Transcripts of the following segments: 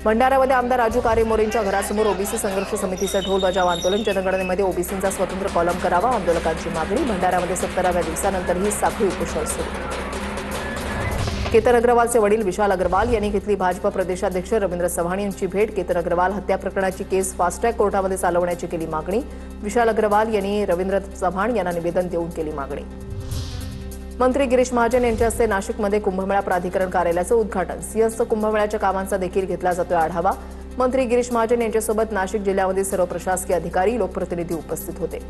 भंडाऱ्यामध्ये आमदार राजू कारेमोरेंच्या घरासमोर ओबीसी संघर्ष समितीचं ढोल बजाव आंदोलन। जनगणनेमध्ये ओबीसींचा स्वतंत्र कॉलम करावा, आंदोलकांची मागणी। भंडाऱ्यामध्ये 17व्या दिवसानंतरही साखळी उपोषण सुरू। केतन अग्रवालचे वडील विशाल अग्रवाल यांनी घेतली भाजपा प्रदेशाध्यक्ष रवींद्र चव्हाण यांची भेट। केतन अग्रवाल हत्या प्रकरणाची केस फास्ट ट्रॅक कोर्टामध्ये चालवण्याची केली मागणी। विशाल अग्रवाल यांनी रवींद्र चव्हाण यांना निवेदन देऊन केली मागणी। मंत्री गिरीश महाजन यांच्या हस्ते नाशिकमध्ये कुंभमेळा प्राधिकरण कार्यालयाचं उद्घाटन। सिंहस्थ कुंभमेळ्याच्या कामांचा देखील घेतला जातोय आढावा। मंत्री गिरीश महाजन यांच्यासोबत नाशिक जिल्ह्यामध्ये सर्व प्रशासकीय अधिकारी, लोकप्रतिनिधी उपस्थित होते।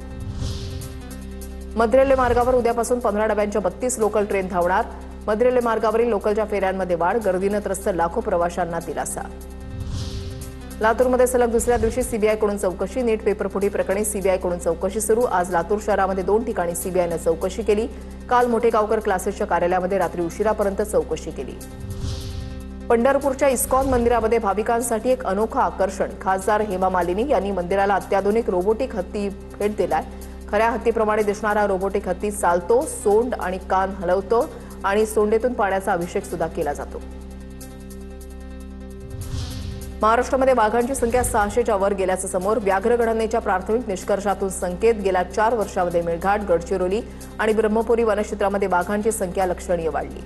मध्य रेल्वे मार्गावर उद्यापासून 15 डब्यांच्या 32 लोकल ट्रेन धावणार। मध्य रेल्वे मार्गावरील लोकलच्या फेऱ्यांमध्ये वाढ, गर्दीनं त्रस्त लाखो प्रवाशांना दिलासा। लातूरमध्ये सलग दुसऱ्या दिवशी सीबीआयकडून चौकशी। नीट पेपरफुटी प्रकरणी सीबीआयकडून चौकशी सुरू। आज लातूर शहरामध्ये 2 ठिकाणी सीबीआयनं चौकशी केली। काल मोठेगावकर क्लासेसच्या कार्यालयामध्ये रात्री उशिरापर्यंत चौकशी केली। पंढरपूरच्या इस्कॉन मंदिरामध्ये भाविकांसाठी एक अनोखं आकर्षण। खासदार हेमा मालिनी यांनी मंदिराला अत्याधुनिक रोबोटिक हत्ती भेट दिलाय। खऱ्या हत्तीप्रमाणे दिसणारा रोबोटिक हत्ती चालतो, सोंड आणि कान हलवतो आणि सोंडेतून पाण्याचा अभिषेक सुद्धा केला जातो। महाराष्ट्रामध्ये वाघांची संख्या 600च्या वर गेल्याचं समोर। व्याघ्र गणनेच्या प्राथमिक निष्कर्षातून संकेत। गेल्या 4 वर्षांमध्ये मेळघाट, गडचिरोली आणि ब्रह्मपुरी वनक्षेत्रामध्ये वाघांची संख्या लक्षणीय वाढली।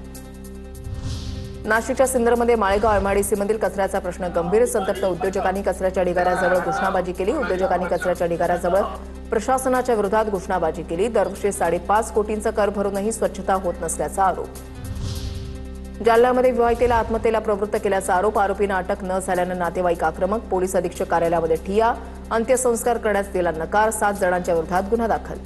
नाशिकच्या सिन्नरमध्ये माळेगाव एमआयडीसीमधील कचऱ्याचा प्रश्न गंभीर। संतप्त उद्योजकांनी कचऱ्याच्या ढिगाऱ्याजवळ घोषणाबाजी केली। उद्योजकांनी कचऱ्याच्या ढिगाऱ्याजवळ प्रशासनाच्या विरोधात घोषणाबाजी केली। दरवर्षी 5.5 कोटींचा कर भरूनही स्वच्छता होत नसल्याचा आरोप। जालन्यामध्ये विवाहितेला आत्महत्येला प्रवृत्त केल्याचा आरोप। आरोपींना अटक न झाल्यानं नातेवाईक आक्रमक। पोलीस अधीक्षक कार्यालयामध्ये ठिय्या। अंत्यसंस्कार करण्यास दिला नकार। 7 जणांच्या विरोधात गुन्हा दाखल।